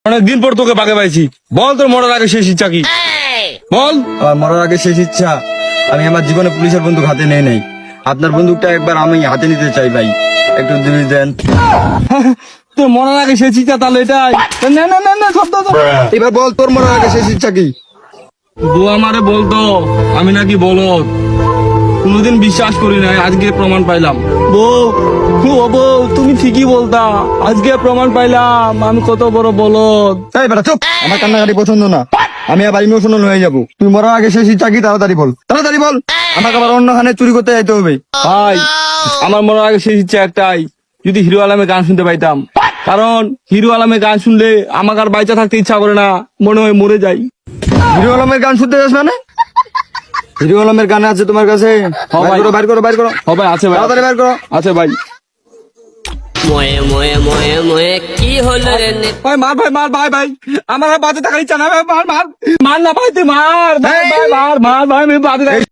অনেকদিন পর তোকে বাগে পাইছি, বল তোর মরার আগে শেষ ইচ্ছা কি? বল। আমার মরার আগে শেষ ইচ্ছা, আমি আমার জীবনে পুলিশের বন্দুক হাতে নেই নাই। আপনার বন্দুকটা একবার আমি হাতে নিতে চাই ভাই, একটু দিলে দেন। তোর মরার আগে শেষ ইচ্ছা তাহলে এটাই? না না না না, সব দাও। এবার বল তোর মরার আগে শেষ ইচ্ছা কি? বউ আমারে বলতো আমি নাকি বলদ, কোনোদিন বিশ্বাস করি নাই, আজকে প্রমাণ পাইলাম। বউ, ও বউ, তুমি ঠিকই বলতা, আজকে প্রমাণ পাইলাম আমি কত বড় বলদ। এই বেটা চুপ, আমার কান্নাকাটি পছন্দ না, আমি আবার ইমোশনাল হয়ে যাবো। তুই মরার আগে শেষ ইচ্ছা কি তাড়াতাড়ি বল, তাড়াতাড়ি বল, আমাকে আবার অন্যখানে চুরি করতে যাইতে হবে। ভাই, আমার মরার আগে শেষ ইচ্ছা একটাই, যদি হিরো আলমের গান শুনতে পাইতাম। কারণ হিরো আলমের গান শুনলে আমাকে আর বাইচা থাকতে ইচ্ছা করে না, মনে হয় মরে যাই। হিরো আলমের গান শুনতে যাস মানে? হিরো আলমের গান আছে তোমার কাছে? ভাই। বাইর করো, বাইর করো, ও ভাই, আছে ভাই, তাড়াতাড়ি বাইর করো। আছে ভাই। ময়ে ময়ে ময়ে ময়ে কি হলো রে ভাই মার, ভাই মার, ভাই ভাই, আমার আর বাঁচে থাকার ইচ্ছা না, ভাই মার মার মার না ভাই, তুই মার ভাই, ভাই মার মার ভাই, আমি বাঁচে থাকার